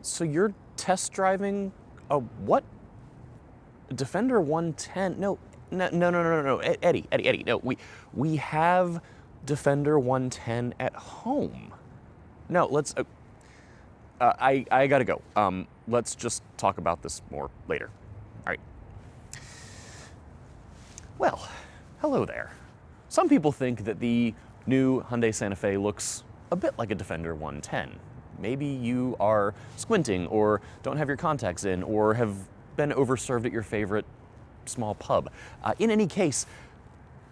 So you're test driving a what? Defender 110? No, no, no, no, no, no, Eddie. No, we have Defender 110 at home. No, let's. I gotta go. Let's just talk about this more later. All right. Well, hello there. Some people think that the new Hyundai Santa Fe looks a bit like a Defender 110. Maybe you are squinting or don't have your contacts in or have been overserved at your favorite small pub. In any case,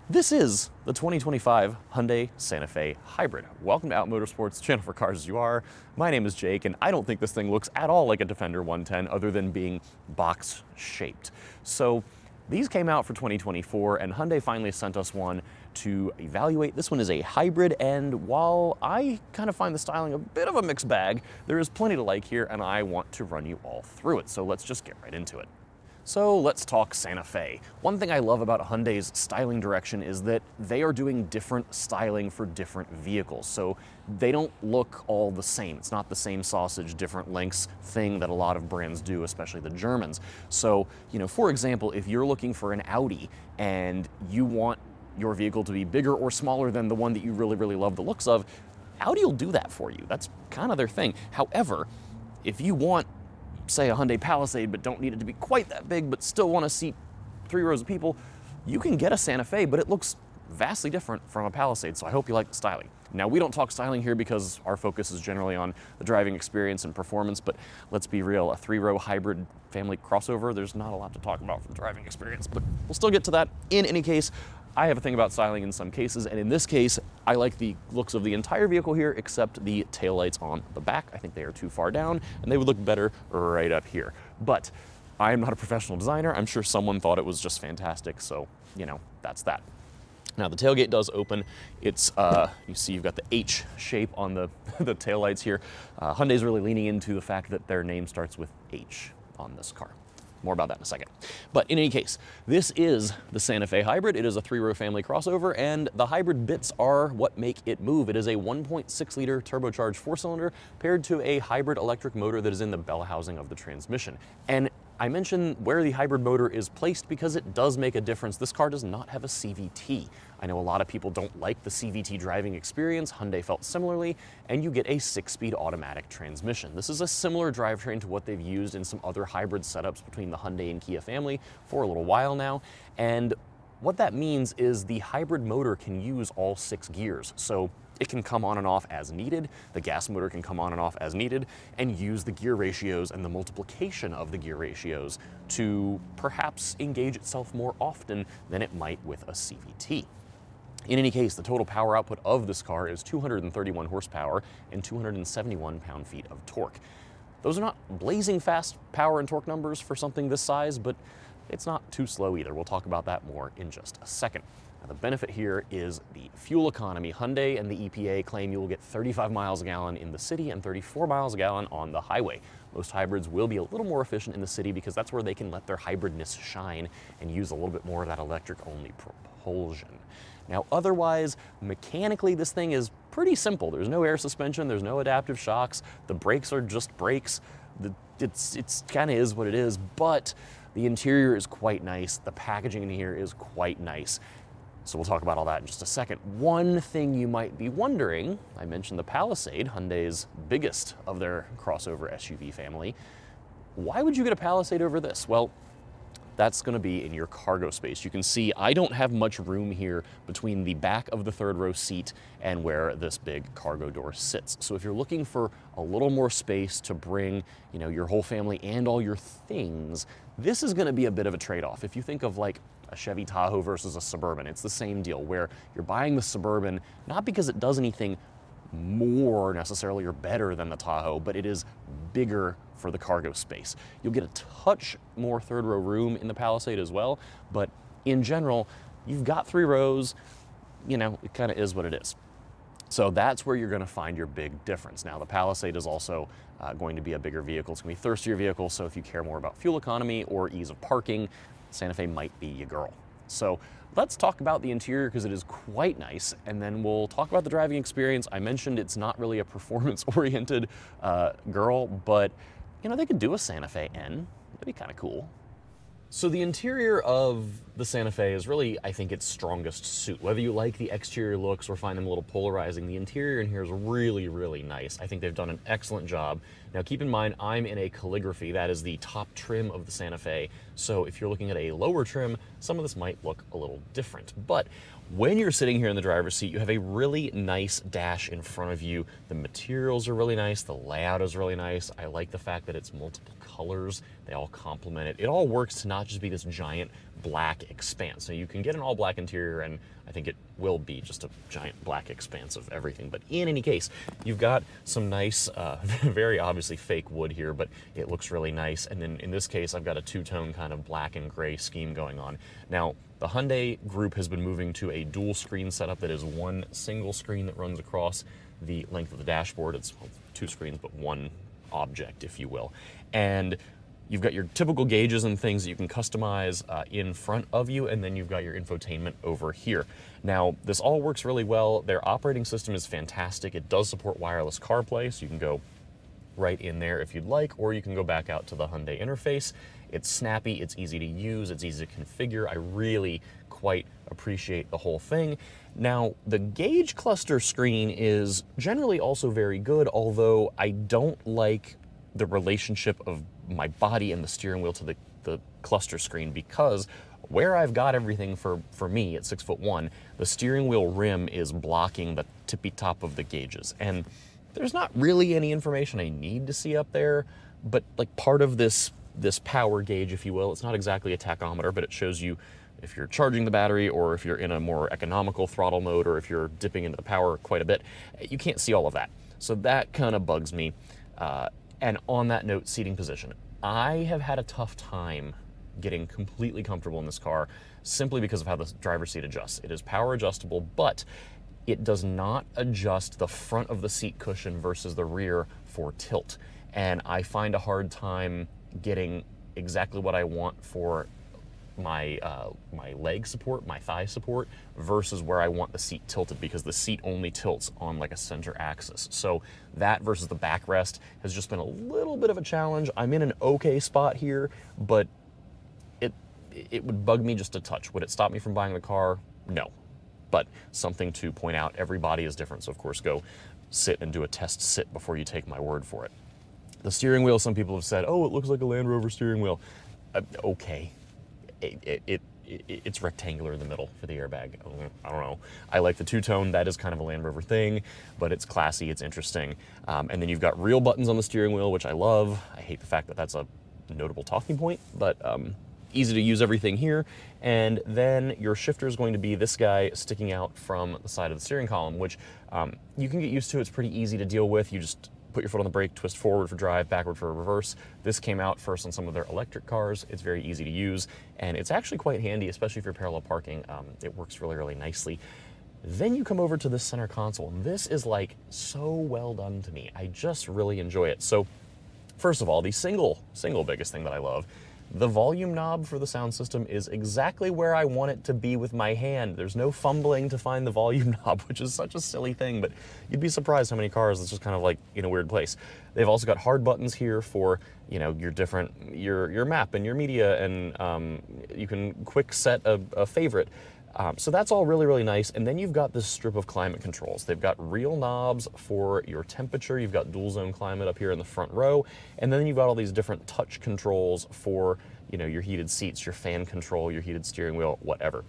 this is the 2025 Hyundai Santa Fe Hybrid. Welcome to Out Motorsports, channel for cars as you are. My name is Jake, and I don't think this thing looks at all like a Defender 110 other than being box-shaped. So these came out for 2024, and Hyundai finally sent us one to evaluate. This one is a hybrid, and while I kind of find the styling a bit of a mixed bag, there is plenty to like here, and I want to run you all through it. So let's just get right into it. So let's talk Santa Fe. One thing I love about Hyundai's styling direction is that they are doing different styling for different vehicles. So they don't look all the same. It's not the same sausage, different lengths thing that a lot of brands do, especially the Germans. So, for example, if you're looking for an Audi and you want your vehicle to be bigger or smaller than the one that you really, really love the looks of, Audi will do that for you. That's kind of their thing. However, if you want, say, a Hyundai Palisade, but don't need it to be quite that big, but still want to seat 3 rows of people, you can get a Santa Fe, but it looks vastly different from a Palisade, so I hope you like the styling. Now, we don't talk styling here because our focus is generally on the driving experience and performance, but let's be real, a 3-row hybrid family crossover, there's not a lot to talk about for the driving experience, but we'll still get to that. In any case, I have a thing about styling in some cases, and in this case, I like the looks of the entire vehicle here except the taillights on the back. I think they are too far down, and they would look better right up here. But I am not a professional designer. I'm sure someone thought it was just fantastic, so, that's that. Now, the tailgate does open. It's, you see you've got the H shape on the, the taillights here. Hyundai's really leaning into the fact that their name starts with H on this car. More about that in a second. But in any case, this is the Santa Fe Hybrid. It is a 3-row family crossover, and the hybrid bits are what make it move. It is a 1.6-liter turbocharged 4-cylinder paired to a hybrid electric motor that is in the bell housing of the transmission. And I mention where the hybrid motor is placed because it does make a difference. This car does not have a CVT. I know a lot of people don't like the CVT driving experience. Hyundai felt similarly, and you get a 6-speed automatic transmission. This is a similar drivetrain to what they've used in some other hybrid setups between the Hyundai and Kia family for a little while now. And what that means is the hybrid motor can use all 6 gears. So it can come on and off as needed. The gas motor can come on and off as needed and use the gear ratios and the multiplication of the gear ratios to perhaps engage itself more often than it might with a CVT. In any case, the total power output of this car is 231 horsepower and 271 pound-feet of torque. Those are not blazing fast power and torque numbers for something this size, but it's not too slow either. We'll talk about that more in just a second. Now, the benefit here is the fuel economy. Hyundai and the EPA claim you will get 35 miles a gallon in the city and 34 miles a gallon on the highway. Most hybrids will be a little more efficient in the city because that's where they can let their hybridness shine and use a little bit more of that electric-only propulsion. Now, otherwise, mechanically, this thing is pretty simple. There's no air suspension, there's no adaptive shocks, the brakes are just brakes. It's kind of is what it is, but the interior is quite nice. The packaging in here is quite nice. So we'll talk about all that in just a second. One thing you might be wondering, I mentioned the Palisade, Hyundai's biggest of their crossover SUV family. Why would you get a Palisade over this? Well, that's going to be in your cargo space. You can see I don't have much room here between the back of the 3rd row seat and where this big cargo door sits. So if you're looking for a little more space to bring, your whole family and all your things, this is going to be a bit of a trade-off. If you think of like a Chevy Tahoe versus a Suburban, it's the same deal where you're buying the Suburban not because it does anything more necessarily or better than the Tahoe, but it is bigger for the cargo space. You'll get a touch more 3rd row room in the Palisade as well, but in general, you've got 3 rows, it kind of is what it is. So that's where you're going to find your big difference. Now, the Palisade is also going to be a bigger vehicle. It's going to be a thirstier vehicle, so if you care more about fuel economy or ease of parking, Santa Fe might be your girl. So let's talk about the interior because it is quite nice, and then we'll talk about the driving experience. I mentioned it's not really a performance-oriented girl, but you know, they could do a Santa Fe N. That'd be kind of cool. So the interior of the Santa Fe is really, I think, its strongest suit. Whether you like the exterior looks or find them a little polarizing, the interior in here is really, really nice. I think they've done an excellent job. Now keep in mind, I'm in a calligraphy. That is the top trim of the Santa Fe. So if you're looking at a lower trim, some of this might look a little different. But when you're sitting here in the driver's seat, you have a really nice dash in front of you. The materials are really nice. The layout is really nice. I like the fact that it's multiple colors. They all complement it. It all works to not just be this giant black expanse. So you can get an all black interior, and I think it will be just a giant black expanse of everything. But in any case, you've got some nice, very obviously fake wood here, but it looks really nice. And then in this case, I've got a two-tone kind of black and gray scheme going on. Now, the Hyundai group has been moving to a dual screen setup that is one single screen that runs across the length of the dashboard. It's two screens, but one object, if you will. And you've got your typical gauges and things that you can customize in front of you, and then you've got your infotainment over here. Now, this all works really well. Their operating system is fantastic. It does support wireless CarPlay, so you can go right in there if you'd like, or you can go back out to the Hyundai interface. It's snappy, it's easy to use, it's easy to configure. I really quite appreciate the whole thing. Now, the gauge cluster screen is generally also very good, although I don't like the relationship of my body and the steering wheel to the cluster screen, because where I've got everything for me at 6'1", the steering wheel rim is blocking the tippy top of the gauges. And there's not really any information I need to see up there, but like part of this power gauge, if you will, it's not exactly a tachometer, but it shows you if you're charging the battery or if you're in a more economical throttle mode or if you're dipping into the power quite a bit. You can't see all of that. So that kind of bugs me. And on that note, seating position. I have had a tough time getting completely comfortable in this car simply because of how the driver's seat adjusts. It is power adjustable, but it does not adjust the front of the seat cushion versus the rear for tilt. And I find a hard time getting exactly what I want for my my leg support, my thigh support, versus where I want the seat tilted, because the seat only tilts on like a center axis. So that versus the backrest has just been a little bit of a challenge. I'm in an okay spot here, but it would bug me just a touch. Would it stop me from buying the car? No. But something to point out, every body is different, so of course go sit and do a test sit before you take my word for it. The steering wheel, some people have said, oh, it looks like a Land Rover steering wheel. Okay. It's rectangular in the middle for the airbag. I don't know. I like the two-tone. That is kind of a Land Rover thing, but it's classy, it's interesting. And then you've got real buttons on the steering wheel, which I love. I hate the fact that that's a notable talking point, but easy to use everything here. And then your shifter is going to be this guy sticking out from the side of the steering column, which you can get used to. It's pretty easy to deal with. You just put your foot on the brake, twist forward for drive, backward for reverse. This came out first on some of their electric cars. It's very easy to use, and it's actually quite handy, especially if you're parallel parking. It works really, really nicely. Then you come over to the center console, and this is like so well done to me. I just really enjoy it. So first of all, the single biggest thing that I love, the volume knob for the sound system is exactly where I want it to be with my hand. There's no fumbling to find the volume knob, which is such a silly thing, but you'd be surprised how many cars it's just kind of like in a weird place. They've also got hard buttons here for, you know, your map and your media, and you can quick set a favorite. So that's all really, really nice. And then you've got this strip of climate controls. They've got real knobs for your temperature. You've got dual zone climate up here in the front row. And then you've got all these different touch controls for, you know, your heated seats, your fan control, your heated steering wheel, whatever.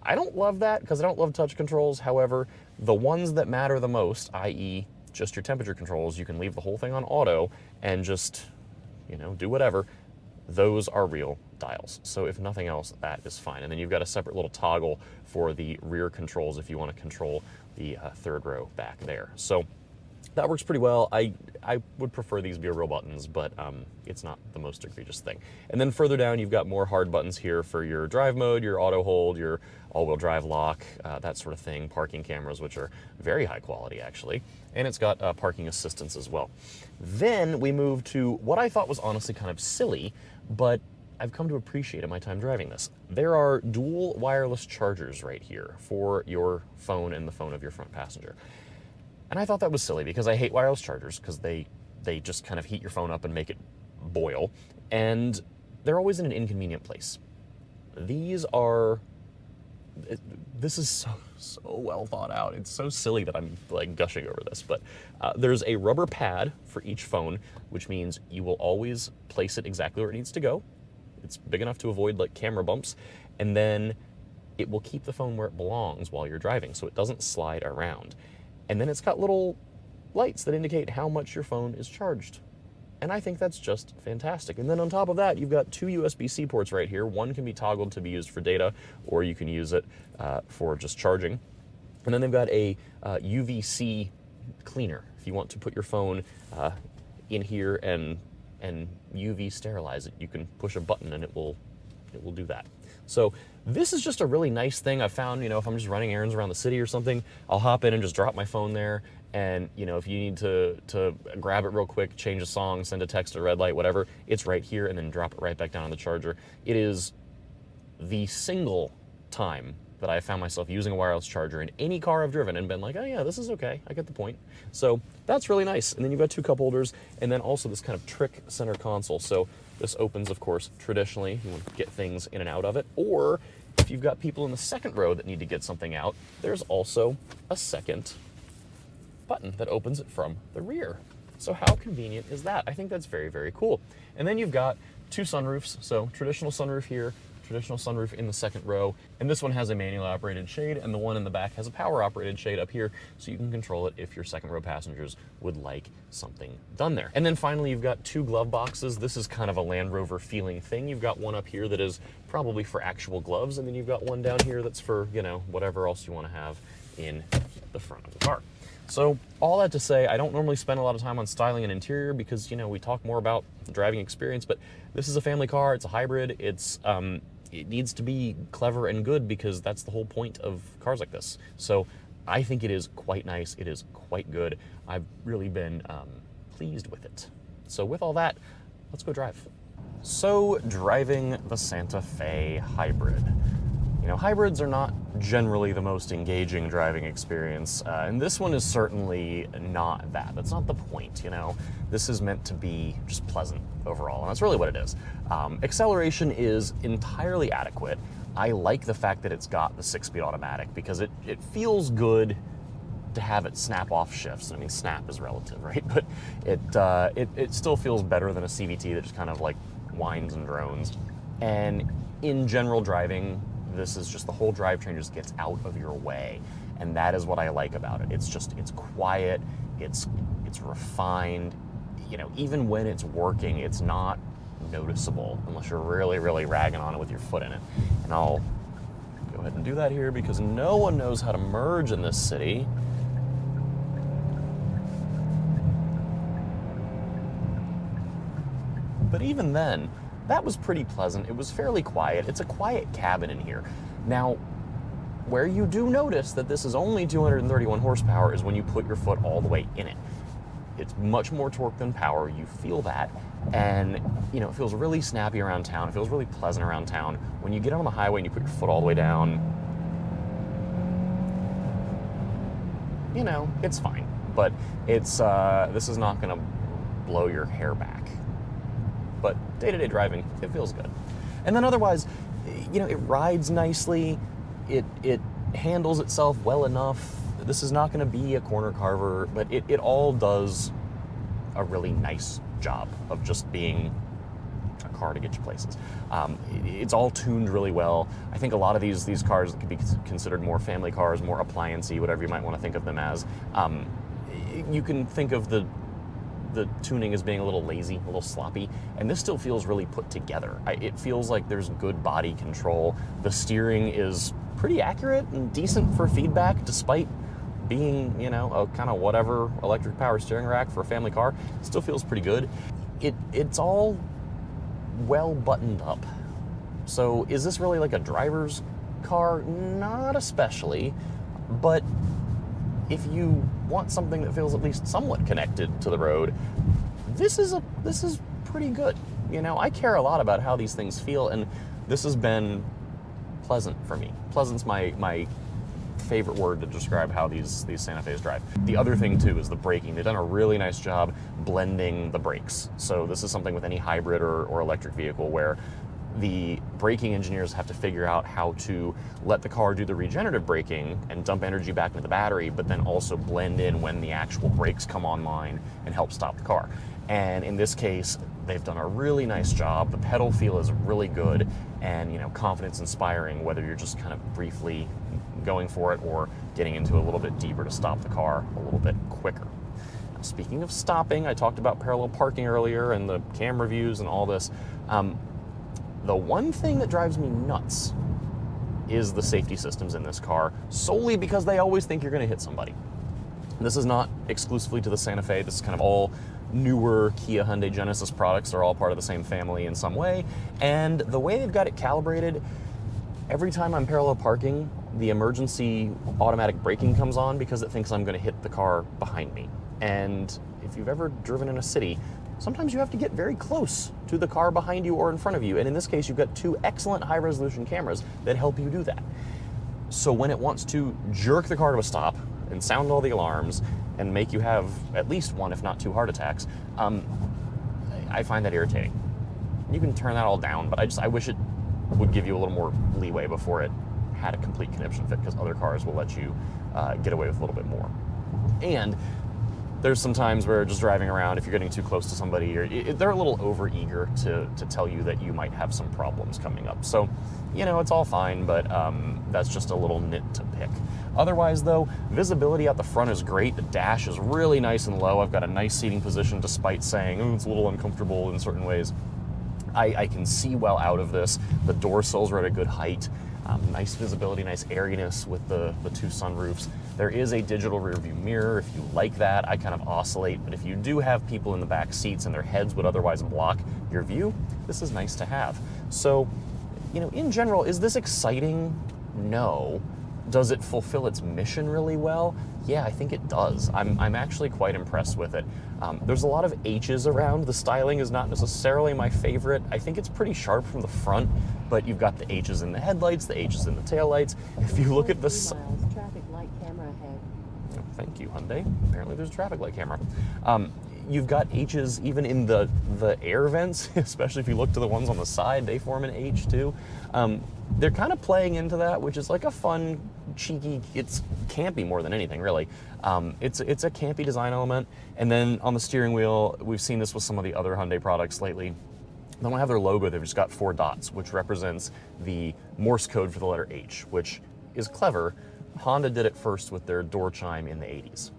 I don't love that because I don't love touch controls. However, the ones that matter the most, i.e. just your temperature controls, you can leave the whole thing on auto and just, you know, do whatever. Those are real dials. So if nothing else, that is fine. And then you've got a separate little toggle for the rear controls if you want to control the third row back there. So that works pretty well. I would prefer these be real buttons, but it's not the most egregious thing. And then further down, you've got more hard buttons here for your drive mode, your auto hold, your all-wheel drive lock, that sort of thing, parking cameras, which are very high quality actually. And it's got parking assistance as well. Then we move to what I thought was honestly kind of silly, but I've come to appreciate in my time driving this. There are dual wireless chargers right here for your phone and the phone of your front passenger. And I thought that was silly because I hate wireless chargers because they They just kind of heat your phone up and make it boil, and they're always in an inconvenient place. This is so well thought out. It's so silly that I'm like gushing over this, but there's a rubber pad for each phone, which means you will always place it exactly where it needs to go. It's big enough to avoid like camera bumps, and then it will keep the phone where it belongs while you're driving, so it doesn't slide around. And then it's got little lights that indicate how much your phone is charged. And I think that's just fantastic. And then on top of that, you've got 2 USB-C ports right here. One can be toggled to be used for data, or you can use it for just charging. And then they've got a UVC cleaner. If you want to put your phone in here and UV sterilize it, you can push a button and it will do that. So this is just a really nice thing I've found. If I'm just running errands around the city or something, I'll hop in and just drop my phone there. And if you need to grab it real quick, change a song, send a text, a red light, whatever, it's right here, and then drop it right back down on the charger. It is the single time that I found myself using a wireless charger in any car I've driven and been like, oh yeah, this is okay, I get the point. So that's really nice. And then you've got 2 cup holders, and then also this kind of trick center console. So this opens, of course, traditionally, you want to get things in and out of it, or if you've got people in the second row that need to get something out, there's also a second button that opens it from the rear. So how convenient is that? I think that's very, very cool. And then you've got 2 sunroofs. So traditional sunroof here, traditional sunroof in the second row, and this one has a manual operated shade, and the one in the back has a power operated shade up here, so you can control it if your second row passengers would like something done there. And then finally, you've got 2 glove boxes. This is kind of a Land Rover feeling thing. You've got one up here that is probably for actual gloves, and then you've got one down here that's for, whatever else you want to have in the front of the car. So all that to say, I don't normally spend a lot of time on styling and interior because, we talk more about the driving experience, but this is a family car, it's a hybrid, it needs to be clever and good because that's the whole point of cars like this. So I think it is quite nice, it is quite good. I've really been pleased with it. So with all that, let's go drive. So driving the Santa Fe hybrid. Hybrids are not generally the most engaging driving experience, and this one is certainly not that. That's not the point, This is meant to be just pleasant overall, and that's really what it is. Acceleration is entirely adequate. I like the fact that it's got the 6-speed automatic because it feels good to have it snap off shifts. I mean, snap is relative, right? But it still feels better than a CVT that just kind of like whines and drones. And in general driving, this is just the whole drivetrain just gets out of your way, and that is what I like about it. It's quiet, it's refined. Even when it's working, it's not noticeable unless you're really, really ragging on it with your foot in it. And I'll go ahead and do that here because no one knows how to merge in this city. But even then, that was pretty pleasant. It was fairly quiet. It's a quiet cabin in here. Now, where you do notice that this is only 231 horsepower is when you put your foot all the way in it. It's much more torque than power. You feel that, and it feels really snappy around town. It feels really pleasant around town. When you get on the highway and you put your foot all the way down, it's fine. But this is not going to blow your hair back. But day-to-day driving, it feels good. And then otherwise, it rides nicely, it handles itself well enough. This is not gonna be a corner carver, but it all does a really nice job of just being a car to get you places. It's all tuned really well. I think a lot of these cars that could be considered more family cars, more appliance-y, whatever you might want to think of them as, you can think of the tuning as being a little lazy, a little sloppy, and this still feels really put together. It feels like there's good body control. The steering is pretty accurate and decent for feedback, despite being, a kind of whatever electric power steering rack for a family car. It still feels pretty good. It's all well buttoned up. So is this really like a driver's car? Not especially, but if you want something that feels at least somewhat connected to the road, this is pretty good. I care a lot about how these things feel, and this has been pleasant for me. Pleasant's my favorite word to describe how these Santa Fe's drive. The other thing too is the braking. They've done a really nice job blending the brakes. So this is something with any hybrid or electric vehicle where the braking engineers have to figure out how to let the car do the regenerative braking and dump energy back into the battery, but then also blend in when the actual brakes come online and help stop the car. And in this case, they've done a really nice job. The pedal feel is really good and, you know, confidence inspiring, whether you're just kind of briefly going for it or getting into a little bit deeper to stop the car a little bit quicker. Now, speaking of stopping, I talked about parallel parking earlier and the camera views and all this. The one thing that drives me nuts is the safety systems in this car, solely because they always think you're going to hit somebody. This is not exclusively to the Santa Fe. This is kind of all newer Kia, Hyundai, Genesis products. They're all part of the same family in some way. And the way they've got it calibrated, every time I'm parallel parking, the emergency automatic braking comes on because it thinks I'm going to hit the car behind me. And if you've ever driven in a city, sometimes you have to get very close to the car behind you or in front of you. And in this case, you've got two excellent high-resolution cameras that help you do that. So when it wants to jerk the car to a stop and sound all the alarms and make you have at least one, if not two heart attacks, I find that irritating. You can turn that all down, but I wish it would give you a little more leeway before it had a complete conniption fit, because other cars will let you get away with a little bit more. And there's some times where just driving around, if you're getting too close to somebody, they're a little over-eager to tell you that you might have some problems coming up. So, you know, it's all fine, but that's just a little nit to pick. Otherwise, though, visibility out the front is great. The dash is really nice and low. I've got a nice seating position, despite saying, oh, it's a little uncomfortable in certain ways. I can see well out of this. The door sills are at a good height. Nice visibility, nice airiness with the two sunroofs. There is a digital rearview mirror. If you like that, I kind of oscillate, but if you do have people in the back seats and their heads would otherwise block your view, this is nice to have. So, you know, in general, is this exciting? No. Does it fulfill its mission really well? Yeah, I think it does. I'm actually quite impressed with it. There's a lot of H's around. The styling is not necessarily my favorite. I think it's pretty sharp from the front, but you've got the H's in the headlights, the H's in the taillights. If you look at the traffic light camera ahead. Oh, thank you, Hyundai. Apparently there's a traffic light camera. You've got H's even in the air vents, especially if you look to the ones on the side, they form an H too. They're kind of playing into that, which is like a fun, cheeky, it's campy more than anything, really. It's a campy design element. And then on the steering wheel, we've seen this with some of the other Hyundai products lately. They don't have their logo, they've just got 4 dots, which represents the Morse code for the letter H, which is clever. Honda did it first with their door chime in the 80s.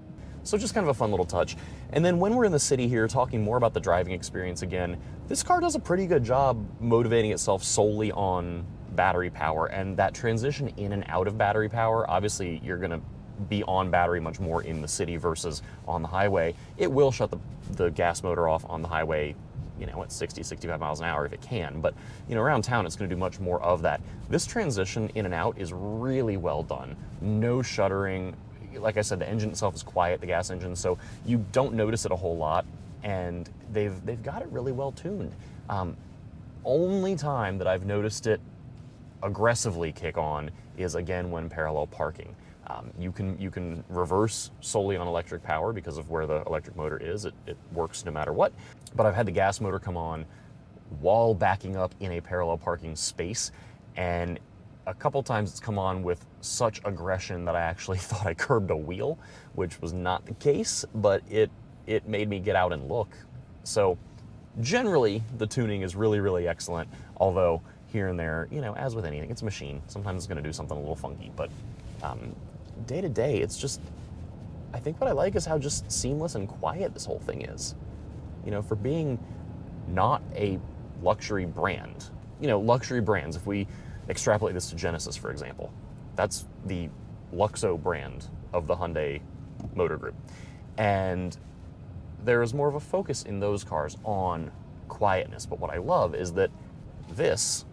So just kind of a fun little touch. And then when we're in the city here, talking more about the driving experience again, this car does a pretty good job motivating itself solely on battery power, and that transition in and out of battery power, obviously you're gonna be on battery much more in the city versus on the highway. It will shut the gas motor off on the highway, you know, at 60, 65 miles an hour if it can, but you know, around town it's gonna do much more of that. This transition in and out is really well done. No shuddering. Like I said, the engine itself is quiet, the gas engine, so you don't notice it a whole lot, and they've got it really well tuned. Only time that I've noticed it aggressively kick on is again when parallel parking. You can reverse solely on electric power because of where the electric motor is. It works no matter what. But I've had the gas motor come on while backing up in a parallel parking space, and a couple times it's come on with such aggression that I actually thought I curbed a wheel, which was not the case, but it made me get out and look. So generally, the tuning is really, really excellent, although here and there, you know, as with anything, it's a machine. Sometimes it's gonna do something a little funky, but day to day, it's just, I think what I like is how just seamless and quiet this whole thing is. You know, for being not a luxury brand. You know, luxury brands, if we extrapolate this to Genesis, for example, that's the Luxo brand of the Hyundai Motor Group. And there is more of a focus in those cars on quietness. But what I love is that this,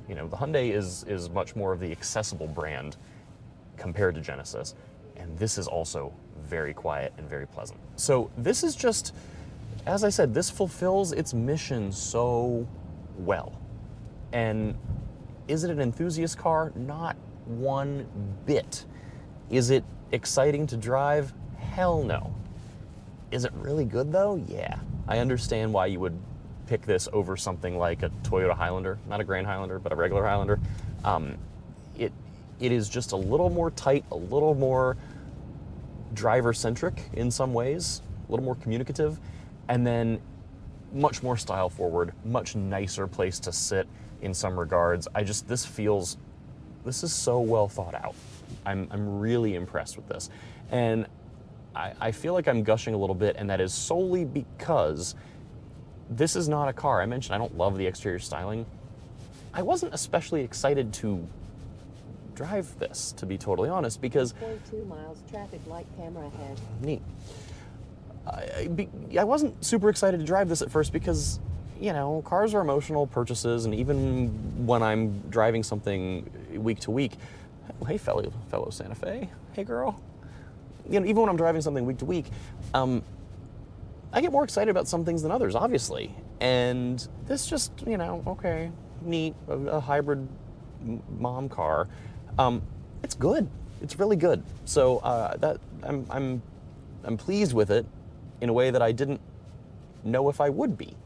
you know, the Hyundai is much more of the accessible brand compared to Genesis. And this is also very quiet and very pleasant. So this is just, as I said, this fulfills its mission so well. And is it an enthusiast car? Not one bit. Is it exciting to drive? Hell no. Is it really good though? Yeah. I understand why you would pick this over something like a Toyota Highlander, not a Grand Highlander, but a regular Highlander. It is just a little more tight, a little more driver-centric in some ways, a little more communicative, and then much more style forward, much nicer place to sit in some regards. This is so well thought out. I'm really impressed with this. And I feel like I'm gushing a little bit, and that is solely because this is not a car. I mentioned I don't love the exterior styling. I wasn't especially excited to drive this, to be totally honest, because 42 miles, traffic light, camera ahead. neat. I wasn't super excited to drive this at first because, you know, cars are emotional purchases, and even when I'm driving something week to week, hey, fellow Santa Fe, hey girl, you know, even when I'm driving something week to week, I get more excited about some things than others, obviously, and this just, you know, okay, neat, a hybrid mom car. It's good. It's really good. So that I'm pleased with it in a way that I didn't know if I would be.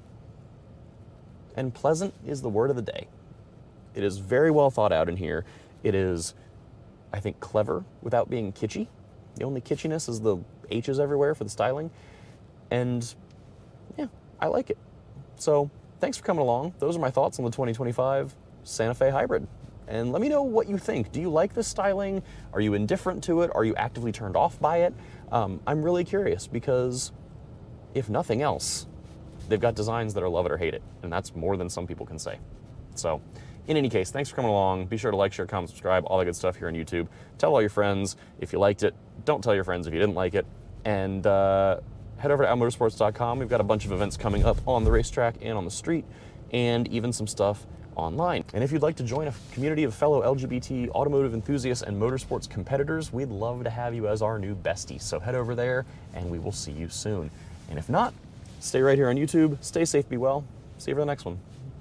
And pleasant is the word of the day. It is very well thought out in here. It is, I think, clever without being kitschy. The only kitschiness is the H's everywhere for the styling. And yeah, I like it. So thanks for coming along. Those are my thoughts on the 2025 Santa Fe Hybrid. And let me know what you think. Do you like this styling? Are you indifferent to it? Are you actively turned off by it? I'm really curious because, if nothing else, they've got designs that are love it or hate it, and that's more than some people can say. So, in any case, thanks for coming along. Be sure to like, share, comment, subscribe, all that good stuff here on YouTube. Tell all your friends if you liked it. Don't tell your friends if you didn't like it. And head over to outmotorsports.com. We've got a bunch of events coming up on the racetrack and on the street, and even some stuff online. And if you'd like to join a community of fellow LGBT automotive enthusiasts and motorsports competitors, we'd love to have you as our new besties. So head over there and we will see you soon. And if not, stay right here on YouTube. Stay safe, be well. See you for the next one.